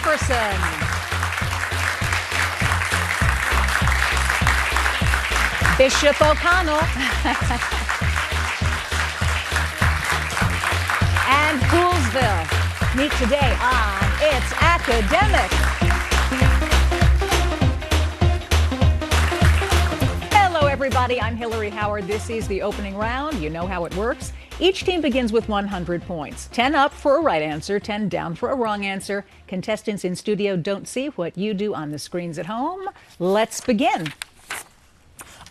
Jefferson. Bishop O'Connell. And Poolesville. Meet today on It's Academic. Hello, everybody. I'm Hillary Howard. This is the opening round. You know how it works. Each team begins with 100 points. 10 up for a right answer, 10 down for a wrong answer. Contestants in studio don't see what you do on the screens at home. Let's begin.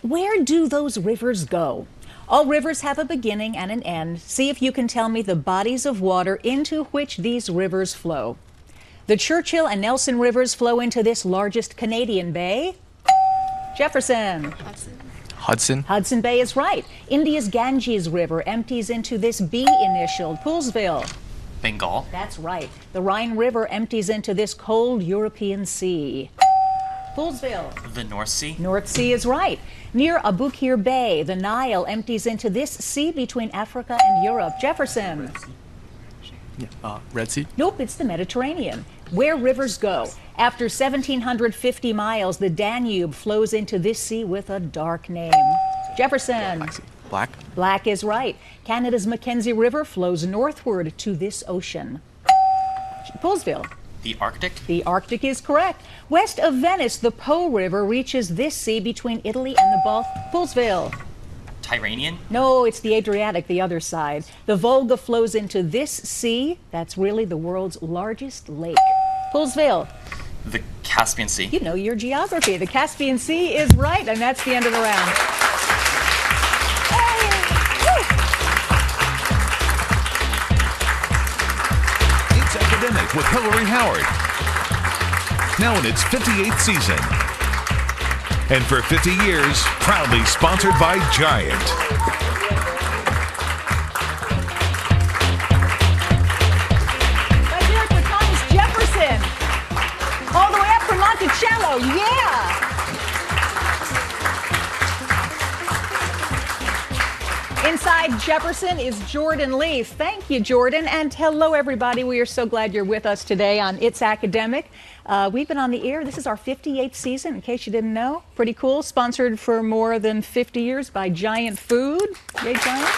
Where do those rivers go? All rivers have a beginning and an end. See if you can tell me the bodies of water into which these rivers flow. The Churchill and Nelson rivers flow into this largest Canadian bay. Jefferson. Hudson. Hudson Bay is right. India's Ganges River empties into this B-initialed. Poolesville. Bengal. That's right. The Rhine River empties into this cold European sea. Poolesville. The North Sea. North Sea is right. Near Abukir Bay, the Nile empties into this sea between Africa and Europe. Jefferson. Red Sea. Nope, it's the Mediterranean. Where rivers go. After 1,750 miles, the Danube flows into this sea with a dark name. Jefferson. Black. Black is right. Canada's Mackenzie River flows northward to this ocean. Poolesville. The Arctic. The Arctic is correct. West of Venice, the Po River reaches this sea between Italy and the Baltic. Poolesville. Tyrrhenian. No, it's the Adriatic, the other side. The Volga flows into this sea. That's really the world's largest lake. Poolesville. The Caspian Sea. You know your geography. The Caspian Sea is right, and that's the end of the round. It's Academic with Hillary Howard. Now in its 58th season. And for 50 years, proudly sponsored by Giant. Let's hear it for Thomas Jefferson. All the way up from Monticello, yeah! Inside Jefferson is Jordan Leaf. Thank you, Jordan. And hello, everybody. We are so glad you're with us today on It's Academic. We've been on the air. This is our 58th season, in case you didn't know. Pretty cool. Sponsored for more than 50 years by Giant Food. Yay, Giant.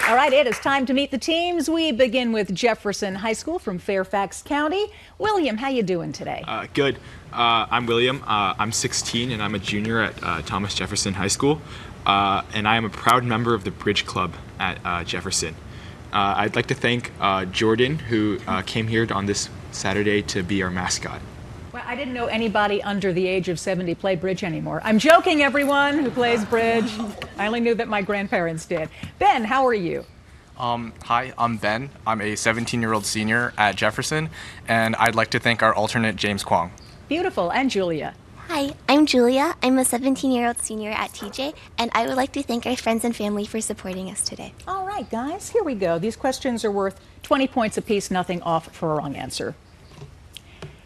All right, it is time to meet the teams. We begin with Jefferson High School from Fairfax County. William, how you doing today? Good. I'm William. I'm 16 and I'm a junior at Thomas Jefferson High School. And I am a proud member of the Bridge Club at Jefferson. I'd like to thank Jordan, who came here on this Saturday to be our mascot. Well, I didn't know anybody under the age of 70 play bridge anymore. I'm joking, everyone who plays bridge. I only knew that my grandparents did. Ben, how are you? Hi, I'm Ben. I'm a 17-year-old senior at Jefferson, and I'd like to thank our alternate, James Kwong. Beautiful. And Julia? Hi, I'm Julia. I'm a 17-year-old senior at TJ, and I would like to thank our friends and family for supporting us today. All right, guys, here we go. These questions are worth 20 points apiece, nothing off for a wrong answer.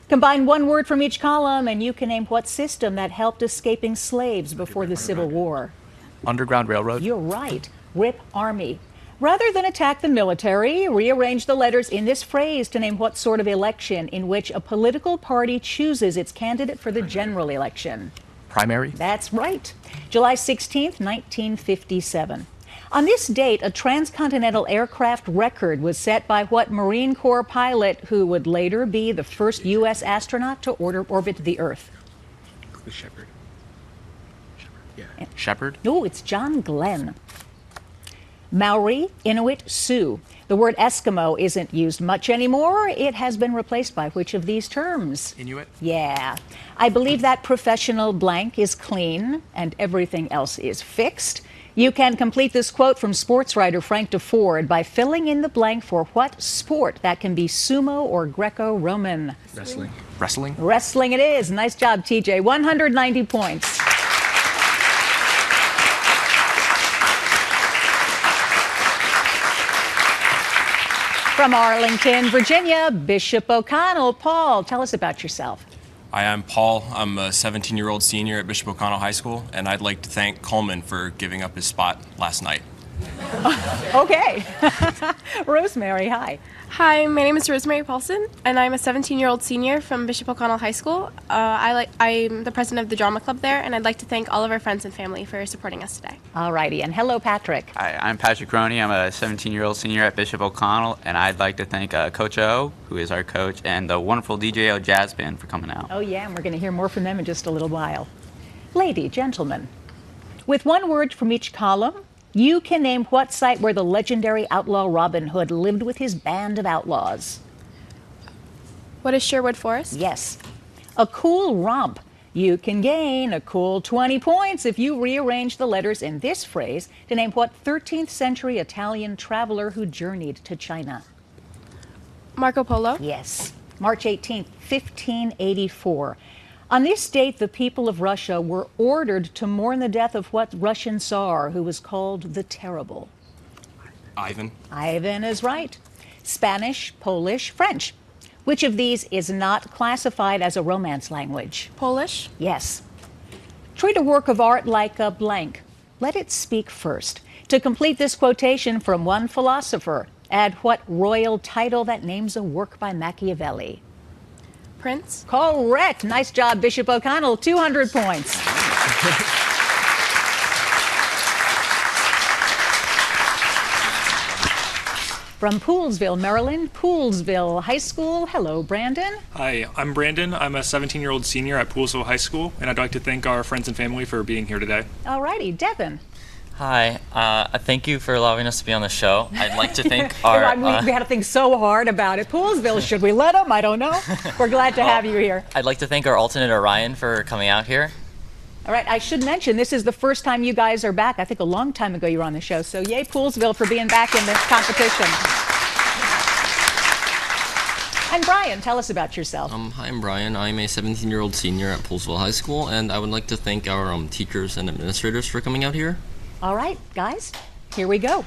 Combine one word from each column, and you can name what system that helped escaping slaves before the Civil War. Underground Railroad. You're right. Rip Army. Rather than attack the military, rearrange the letters in this phrase to name what sort of election in which a political party chooses its candidate for the general election. Primary. That's right. July 16th, 1957. On this date, a transcontinental aircraft record was set by what Marine Corps pilot who would later be the first U.S. astronaut to orbit the Earth? Shepard. Shepard. No, it's John Glenn. Maori, Inuit, Sioux. The word Eskimo isn't used much anymore. It has been replaced by which of these terms? Inuit. Yeah. I believe that professional blank is clean and everything else is fixed. You can complete this quote from sports writer Frank DeFord by filling in the blank for what sport. That can be sumo or Greco-Roman. Wrestling. Wrestling. Wrestling it is. Nice job, TJ. 190 points. From Arlington, Virginia, Bishop O'Connell. Paul, tell us about yourself. Hi, I'm Paul. I'm a 17-year-old senior at Bishop O'Connell High School, and I'd like to thank Coleman for giving up his spot last night. Okay. Rosemary, hi. Hi, my name is Rosemary Paulson, and I'm a 17-year-old senior from Bishop O'Connell High School. I'm the president of the drama club there, and I'd like to thank all of our friends and family for supporting us today. All righty, and hello, Patrick. Hi, I'm Patrick Roney. I'm a 17-year-old senior at Bishop O'Connell, and I'd like to thank Coach O, who is our coach, and the wonderful DJO Jazz Band for coming out. Oh, yeah, and we're going to hear more from them in just a little while. Lady, gentlemen, with one word from each column, you can name what site where the legendary outlaw Robin Hood lived with his band of outlaws. What is Sherwood Forest? Yes. A cool romp. You can gain a cool 20 points if you rearrange the letters in this phrase to name what 13th century Italian traveler who journeyed to China. Marco Polo? Yes. March 18th, 1584. On this date, the people of Russia were ordered to mourn the death of what Russian Tsar, who was called the Terrible? Ivan. Ivan is right. Spanish, Polish, French. Which of these is not classified as a Romance language? Polish? Yes. Treat a work of art like a blank. Let it speak first. To complete this quotation from one philosopher, add what royal title that names a work by Machiavelli? Prince? Correct. Nice job, Bishop O'Connell. 200 points. From Poolesville, Maryland, Poolesville High School. Hello, Brandon. Hi, I'm Brandon. I'm a 17-year-old senior at Poolesville High School, and I'd like to thank our friends and family for being here today. All righty, Devin. Hi, thank you for allowing us to be on the show. I'd like to thank our... we had to think so hard about it. Poolesville, should we let them? I don't know. We're glad to have you here. I'd like to thank our alternate Orion for coming out here. All right, I should mention, this is the first time you guys are back. I think a long time ago you were on the show. So yay, Poolesville, for being back in the competition. And Brian, tell us about yourself. Hi, I'm Brian. I'm a 17-year-old senior at Poolesville High School, and I would like to thank our teachers and administrators for coming out here. All right, guys, here we go.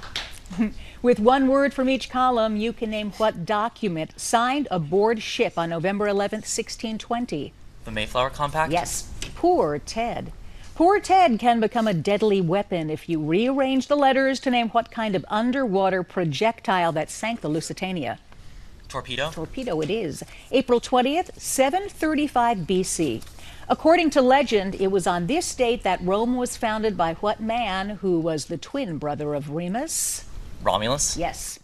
With one word from each column, you can name what document signed aboard ship on November 11th, 1620. The Mayflower Compact? Yes. Poor Ted. Poor Ted can become a deadly weapon if you rearrange the letters to name what kind of underwater projectile that sank the Lusitania. Torpedo? Torpedo it is. April 20th, 735 BC. According to legend, it was on this date that Rome was founded by what man who was the twin brother of Remus? Romulus? Yes.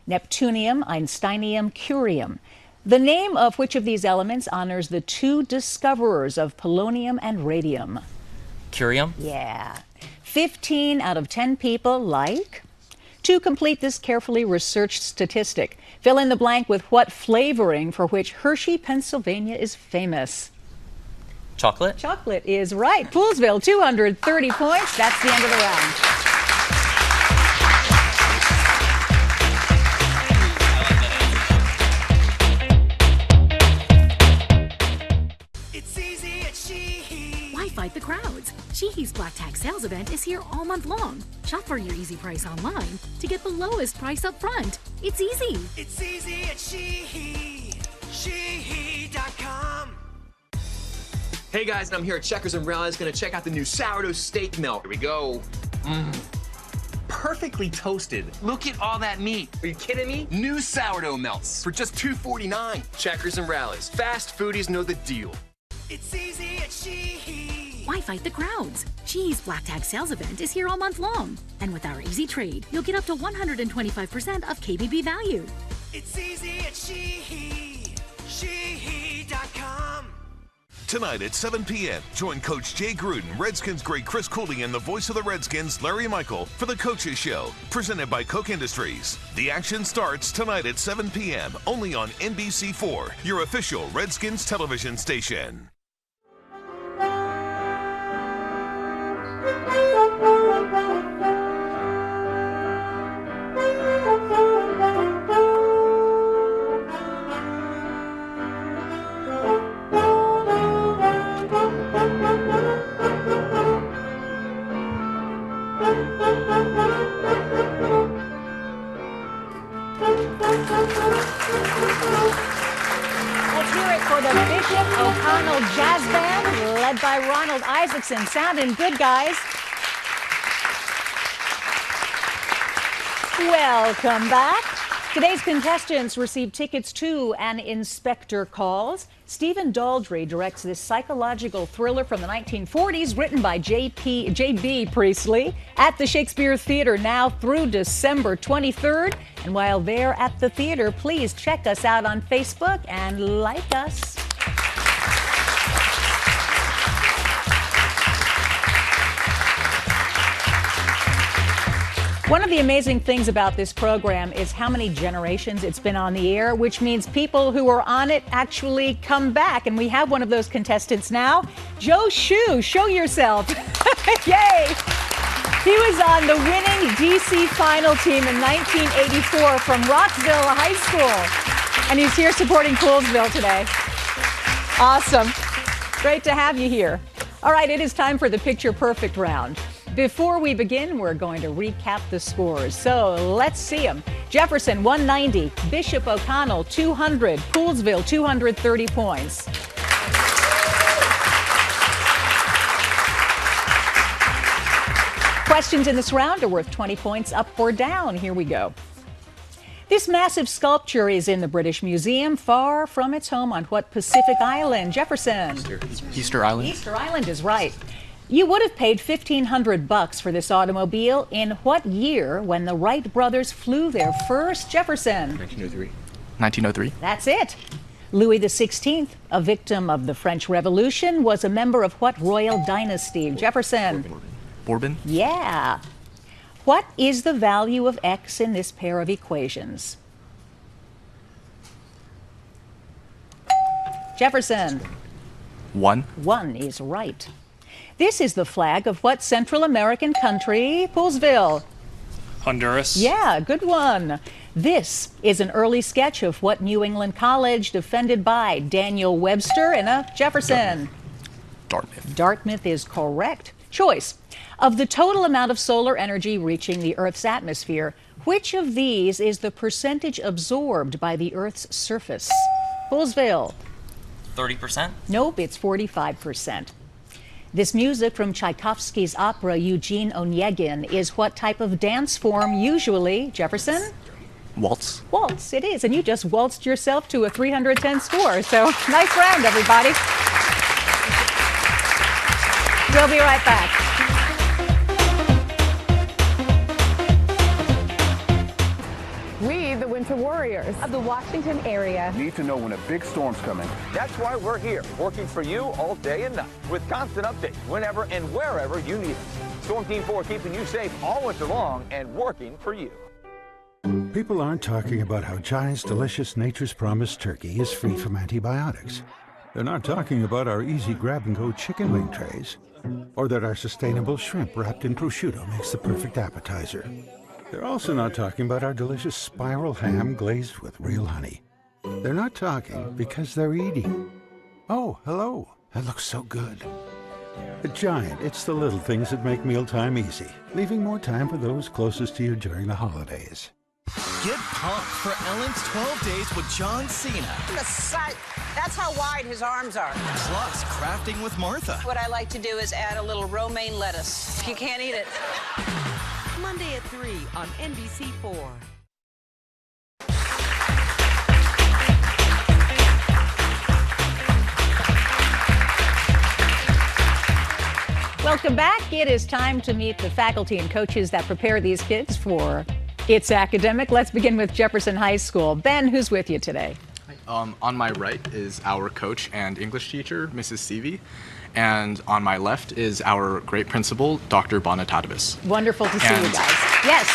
Neptunium, Einsteinium, Curium. The name of which of these elements honors the two discoverers of polonium and radium? Curium? Yeah. 15 out of 10 people like. To complete this carefully researched statistic, fill in the blank with what flavoring for which Hershey, Pennsylvania is famous. Chocolate? Chocolate is right. Poolesville, 230 points. That's the end of the round. Why fight the crowds? Sheehy's Black Tag Sales event is here all month long. Shop for your easy price online to get the lowest price up front. It's easy. It's easy at Sheehy. Sheehy.com. Hey guys, I'm here at Chequers and Rallies. Gonna check out the new sourdough steak melt. Here we go. Perfectly toasted. Look at all that meat. Are you kidding me? New sourdough melts for just $2.49. Chequers and Rallies. Fast foodies know the deal. It's easy at Sheehy. Why fight the crowds? Sheehy's Black Tag Sales event is here all month long. And with our easy trade, you'll get up to 125% of KBB value. It's easy at Sheehy. Sheehy.com. Tonight at 7 p.m., join Coach Jay Gruden, Redskins great Chris Cooley, and the voice of the Redskins, Larry Michael, for the Coaches Show, presented by Koch Industries. The action starts tonight at 7 p.m., only on NBC4, your official Redskins television station. Let's hear it for the Bishop O'Connell Jazz Band, led by Ronald Isaacson. Sounding good, guys. Welcome back. Today's contestants receive tickets to an Inspector Calls. Stephen Daldry directs this psychological thriller from the 1940s, written by J.B. Priestley, at the Shakespeare Theater now through December 23rd. And while they're at the theater, please check us out on Facebook and like us. One of the amazing things about this program is how many generations it's been on the air, which means people who are on it actually come back. And we have one of those contestants now. Joe Shue, show yourself. Yay! He was on the winning DC final team in 1984 from Rockville High School. And he's here supporting Poolesville today. Awesome. Great to have you here. All right, it is time for the Picture Perfect round. Before we begin, we're going to recap the scores. So let's see them. Jefferson, 190. Bishop O'Connell, 200. Poolesville, 230 points. Questions in this round are worth 20 points up or down. Here we go. This massive sculpture is in the British Museum, far from its home on what Pacific island? Jefferson. Easter Island. Easter Island is right. You would have paid $1,500 for this automobile in what year when the Wright brothers flew their first? Jefferson. 1903. 1903. That's it. Louis XVI, a victim of the French Revolution, was a member of what royal dynasty? Jefferson. Bourbon. Yeah. What is the value of x in this pair of equations? Jefferson. 1. 1 is right. This is the flag of what Central American country? Poolesville. Honduras. Yeah, good one. This is an early sketch of what New England college defended by Daniel Webster and a Jefferson? Dartmouth. Dartmouth is correct. Choice. Of the total amount of solar energy reaching the Earth's atmosphere, which of these is the percentage absorbed by the Earth's surface? Poolesville. 30%? Nope, it's 45%. This music from Tchaikovsky's opera Eugene Onegin is what type of dance form usually? Jefferson? Waltz. Waltz, it is. And you just waltzed yourself to a 310 score. So nice round, everybody. We'll be right back. We, the Winter Warriors of the Washington area, need to know when a big storm's coming. That's why we're here, working for you all day and night, with constant updates whenever and wherever you need us. Storm Team 4 keeping you safe all winter long and working for you. People aren't talking about how Giant's delicious Nature's Promise turkey is free from antibiotics. They're not talking about our easy grab-and-go chicken wing trays, or that our sustainable shrimp wrapped in prosciutto makes the perfect appetizer. They're also not talking about our delicious spiral ham glazed with real honey. They're not talking because they're eating. Oh, hello. That looks so good. At Giant, it's the little things that make mealtime easy, leaving more time for those closest to you during the holidays. Get pumped for Ellen's 12 days with John Cena. The sight. That's how wide his arms are. Plus, crafting with Martha. What I like to do is add a little romaine lettuce. You can't eat it. Monday at 3 on NBC4. Welcome back. It is time to meet the faculty and coaches that prepare these kids for It's Academic. Let's begin with Jefferson High School. Ben, who's with you today? On my right is our coach and English teacher, Mrs. Seavey. And on my left is our great principal, Dr. Bonatadibus. Wonderful to see you guys. Yes.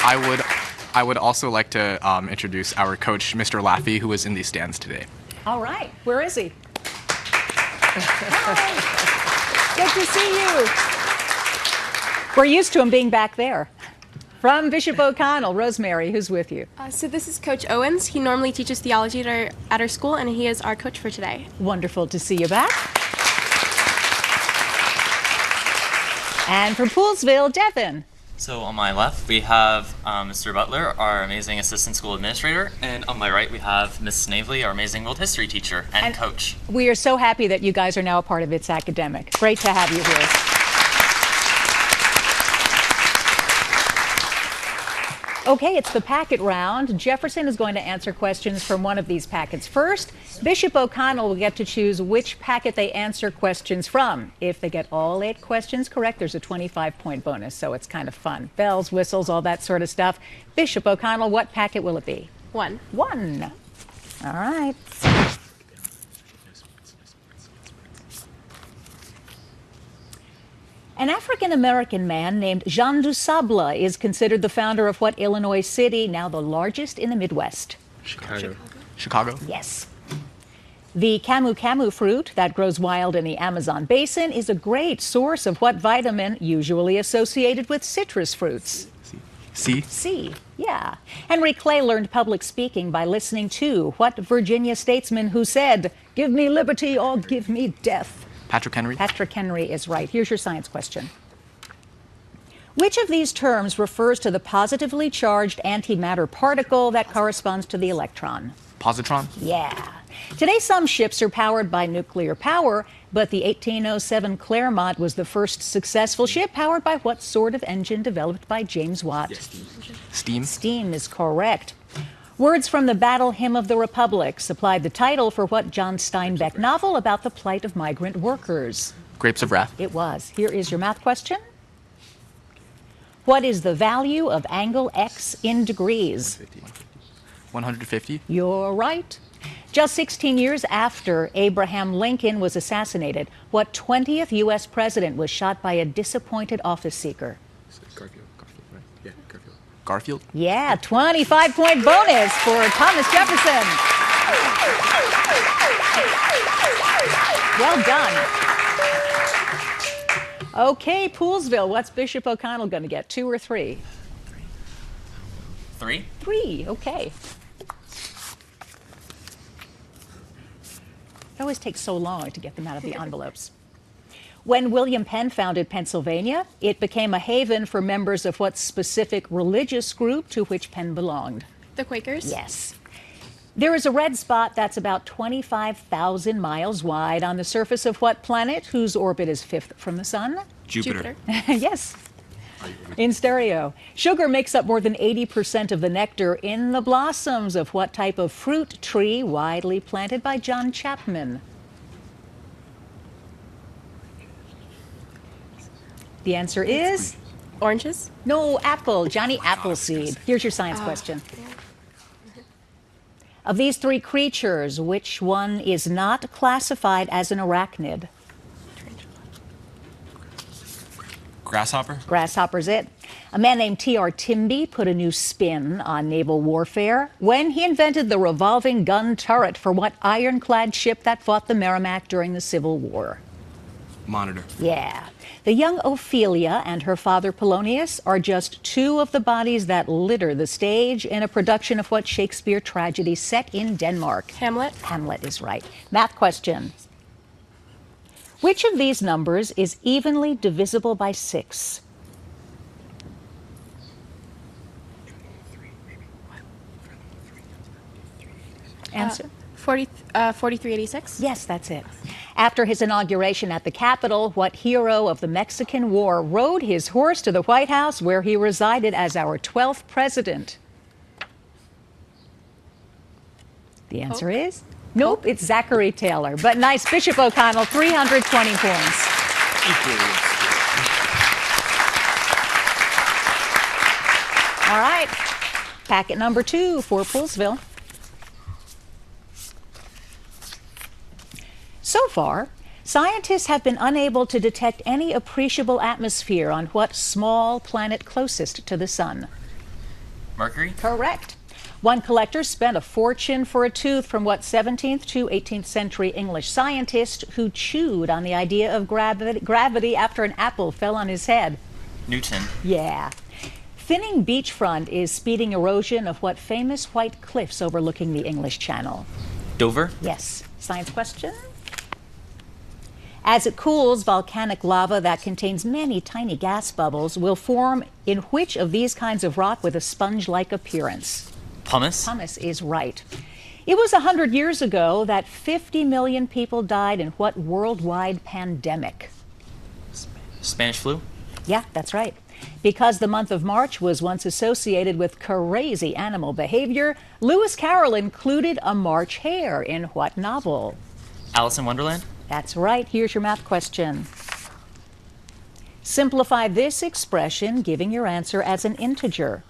I would also like to introduce our coach, Mr. Laffey, who is in these stands today. All right. Where is he? Hi. Good to see you. We're used to him being back there. From Bishop O'Connell, Rosemary, who's with you? So this is Coach Owens. He normally teaches theology at our school, and he is our coach for today. Wonderful to see you back. And from Poolesville, Devin. So on my left, we have Mr. Butler, our amazing assistant school administrator, and on my right, we have Miss Snavely, our amazing world history teacher and coach. We are so happy that you guys are now a part of It's Academic. Great to have you here. Okay, it's the packet round. Jefferson is going to answer questions from one of these packets first. Bishop O'Connell will get to choose which packet they answer questions from. If they get all 8 questions correct, there's a 25-point bonus, so it's kind of fun. Bells, whistles, all that sort of stuff. Bishop O'Connell, what packet will it be? 1. 1. All right. An African-American man named Jean du Sable is considered the founder of what Illinois city, now the largest in the Midwest? Chicago. Yes. The camu camu fruit that grows wild in the Amazon basin is a great source of what vitamin usually associated with citrus fruits? C. Yeah. Henry Clay learned public speaking by listening to what Virginia statesman who said, "Give me liberty or give me death"? Patrick Henry. Patrick Henry is right. Here's your science question. Which of these terms refers to the positively charged antimatter particle that corresponds to the electron? Positron. Yeah. Today, some ships are powered by nuclear power, but the 1807 Clermont was the first successful ship powered by what sort of engine developed by James Watt? Steam. Steam is correct. Words from the Battle Hymn of the Republic supplied the title for what John Steinbeck novel about the plight of migrant workers? Grapes of Wrath. It was. Here is your math question. What is the value of angle x in degrees? 150. You're right. Just 16 years after Abraham Lincoln was assassinated, what 20th U.S. president was shot by a disappointed office seeker? Garfield. Yeah, 25-point bonus for Thomas Jefferson. Well done. Okay, Poolesville, what's Bishop O'Connell going to get, 2 or 3? 3. 3, okay. It always takes so long to get them out of the envelopes. When William Penn founded Pennsylvania, it became a haven for members of what specific religious group to which Penn belonged? The Quakers? Yes. There is a red spot that's about 25,000 miles wide on the surface of what planet whose orbit is 5th from the sun? Jupiter. Yes. In stereo. Sugar makes up more than 80% of the nectar in the blossoms of what type of fruit tree widely planted by John Chapman? The answer is? Oranges? No, apple. Johnny Appleseed. Here's your science question. Of these 3 creatures, which one is not classified as an arachnid? Grasshopper. Grasshopper's it. A man named T.R. Timby put a new spin on naval warfare when he invented the revolving gun turret for what ironclad ship that fought the Merrimack during the Civil War? Monitor. Yeah. The young Ophelia and her father Polonius are just 2 of the bodies that litter the stage in a production of what Shakespeare tragedy set in Denmark? Hamlet. Hamlet is right. Math question. Which of these numbers is evenly divisible by 6? Answer. 4386? Yes, that's it. After his inauguration at the Capitol, what hero of the Mexican War rode his horse to the White House where he resided as our 12th president? The answer is? Nope, it's Zachary Taylor. But nice. Bishop O'Connell, 320 points. All right. Packet number 2 for Poolesville. So far, scientists have been unable to detect any appreciable atmosphere on what small planet closest to the sun? Mercury? Correct. One collector spent a fortune for a tooth from what 17th to 18th century English scientist who chewed on the idea of gravity after an apple fell on his head? Newton. Yeah. Thinning beachfront is speeding erosion of what famous white cliffs overlooking the English Channel? Dover? Yes. Science question? As it cools, volcanic lava that contains many tiny gas bubbles will form in which of these kinds of rock with a sponge-like appearance? Pumice? Pumice is right. It was 100 years ago that 50 million people died in what worldwide pandemic? Spanish flu? Yeah, that's right. Because the month of March was once associated with crazy animal behavior, Lewis Carroll included a March hare in what novel? Alice in Wonderland? That's right. Here's your math question. Simplify this expression, giving your answer as an integer.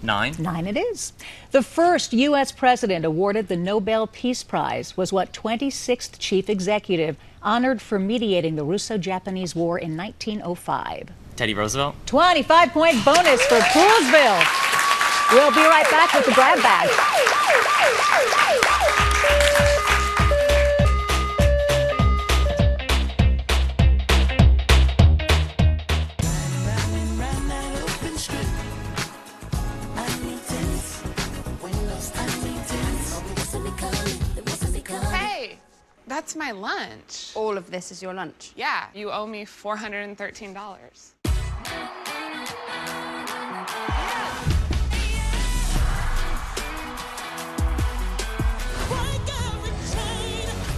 9. 9 it is. The first U.S. president awarded the Nobel Peace Prize was what 26th chief executive honored for mediating the Russo-Japanese War in 1905? Teddy Roosevelt? 25-point bonus for Poolesville. We'll be right back with the grab bag. Hey, that's my lunch. All of this is your lunch? Yeah, you owe me $413.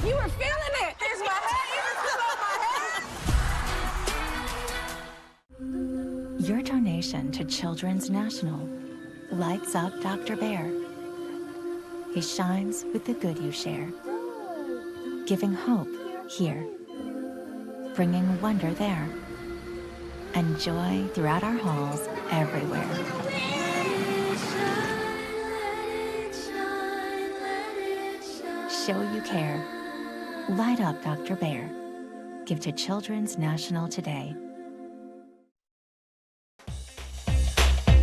You were feeling it. Here's my hat. Your donation to Children's National lights up Dr. Bear. He shines with the good you share, giving hope here, bringing wonder there, and joy throughout our halls everywhere. Show you care. Light up Dr. Bear. Give to Children's National today.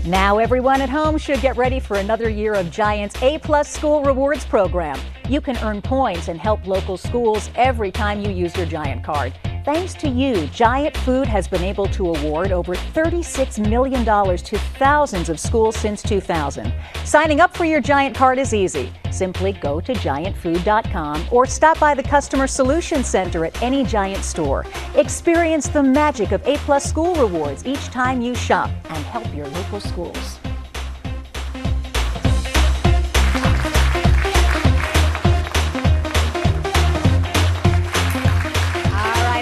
Now everyone at home should get ready for another year of Giant's A-Plus School Rewards program. You can earn points and help local schools every time you use your Giant card. Thanks to you, Giant Food has been able to award over $36 million to thousands of schools since 2000. Signing up for your Giant card is easy. Simply go to giantfood.com or stop by the Customer Solutions Center at any Giant store. Experience the magic of A-Plus School Rewards each time you shop and help your local schools.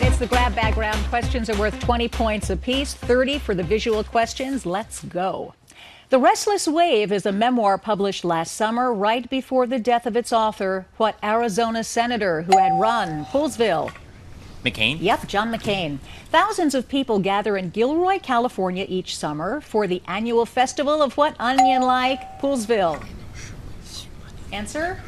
It's the grab bag round. Questions are worth 20 points apiece, 30 for the visual questions. Let's go. The Restless Wave is a memoir published last summer, right before the death of its author. What Arizona senator who had run Poolesville? McCain? Yep, John McCain. Thousands of people gather in Gilroy, California each summer for the annual festival of what onion-like? Poolesville. Answer?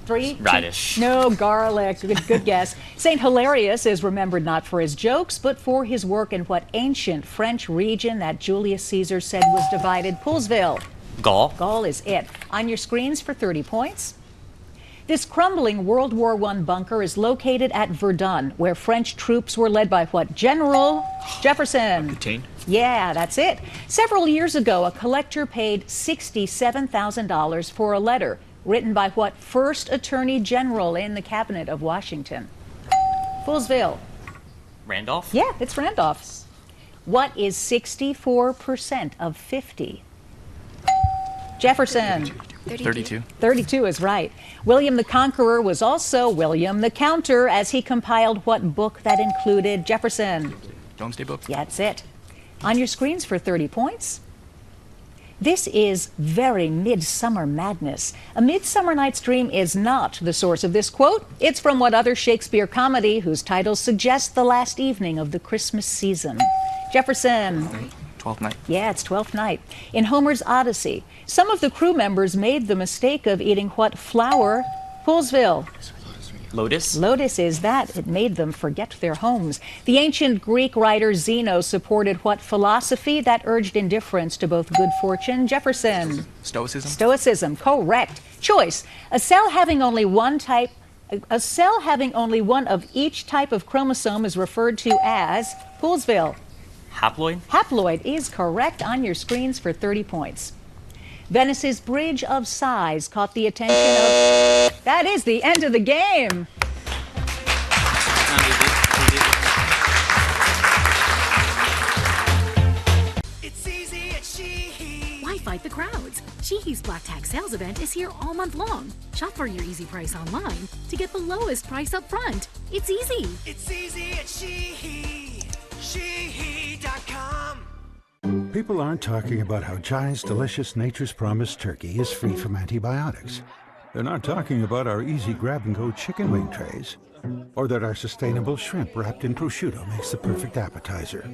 3? Radish. No, garlic. Good guess. Saint Hilarious is remembered not for his jokes, but for his work in what ancient French region that Julius Caesar said was divided? Poolesville. Gaul? Gaul is it. On your screens for 30 points. This crumbling World War I bunker is located at Verdun, where French troops were led by what general? Jefferson. Captain. Yeah, that's it. Several years ago, a collector paid $67,000 for a letter written by what first Attorney General in the Cabinet of Washington? Poolesville. Randolph? Yeah, it's Randolph. What is 64% of 50? Jefferson. 32. 32 is right. William the Conqueror was also William the Counter, as he compiled what book that included? Jefferson. Domesday Book. Yeah, that's it. On your screens for 30 points. This is very Midsummer Madness. A Midsummer Night's Dream is not the source of this quote. It's from what other Shakespeare comedy whose titles suggest the last evening of the Christmas season? Jefferson. 12th Night. Yeah, it's 12th Night. In Homer's Odyssey, some of the crew members made the mistake of eating what flower? Poolesville. Lotus? Lotus is that. It made them forget their homes. The ancient Greek writer Zeno supported what philosophy that urged indifference to both good fortune? Jefferson. Stoicism. Stoicism, correct. Choice. A cell having only one of each type of chromosome is referred to as? Poolesville. Haploid? Haploid is correct. On your screens for 30 points. Venice's Bridge of Sighs caught the attention of... That is the end of the game. It's easy at Sheehy. Why fight the crowds? Sheehy's Black Tag sales event is here all month long. Shop for your easy price online to get the lowest price up front. It's easy. It's easy at Sheehy. Sheehy.com. People aren't talking about how Giant's delicious Nature's Promise turkey is free from antibiotics. They're not talking about our easy grab-and-go chicken wing trays, or that our sustainable shrimp wrapped in prosciutto makes the perfect appetizer.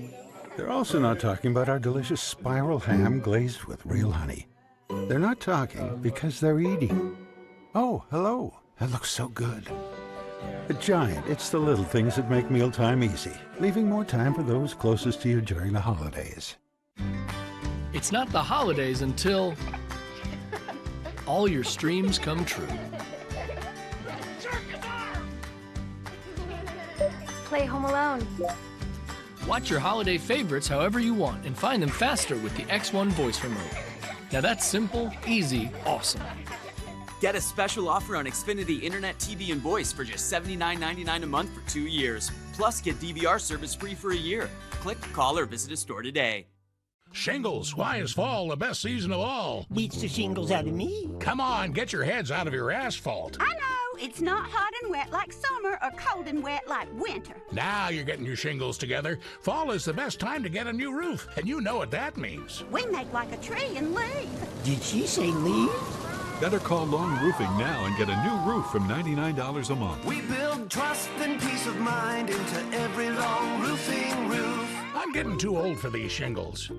They're also not talking about our delicious spiral ham glazed with real honey. They're not talking because they're eating. Oh, hello. That looks so good. At Giant, it's the little things that make mealtime easy, leaving more time for those closest to you during the holidays. It's not the holidays until all your streams come true. Play Home Alone. Watch your holiday favorites however you want and find them faster with the X1 voice remote. Now that's simple, easy, awesome. Get a special offer on Xfinity Internet, TV, and Voice for just $79.99 a month for 2 years. Plus, get DVR service free for a year. Click, call, or visit a store today. Shingles, why is fall the best season of all? Beats the shingles out of me. Come on, get your heads out of your asphalt. I know, it's not hot and wet like summer or cold and wet like winter. Now you're getting your shingles together. Fall is the best time to get a new roof, and you know what that means. We make like a tree and leave. Did she say leave? Better call Long Roofing now and get a new roof from $99 a month. We build trust and peace of mind into every Long Roofing roof. I'm getting too old for these shingles.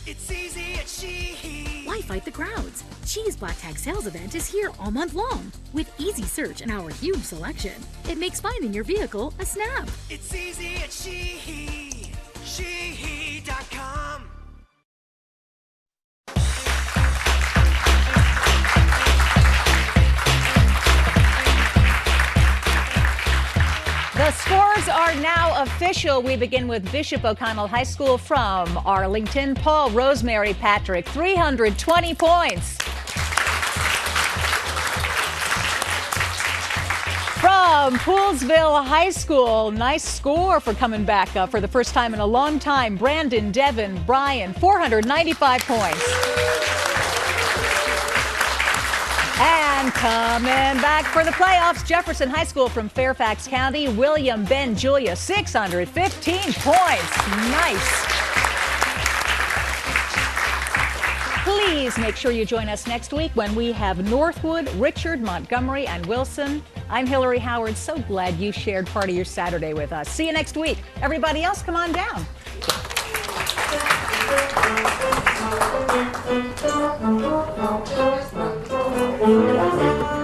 It's easy at Sheehy. Why fight the crowds? Sheehy's Black Tag sales event is here all month long. With easy search and our huge selection, it makes finding your vehicle a snap. It's easy at Sheehy. Sheehy.com. The scores are now official. We begin with Bishop O'Connell High School from Arlington. Paul Rosemary Patrick, 320 points. From Poolesville High School, nice score for coming back up for the first time in a long time. Brandon, Devin, Brian, 495 points. And coming back for the playoffs, Jefferson High School from Fairfax County, William Ben Julia, 615 points. Nice. Please make sure you join us next week when we have Northwood, Richard, Montgomery, and Wilson. I'm Hillary Howard. So glad you shared part of your Saturday with us. See you next week. Everybody else, come on down. Thank you.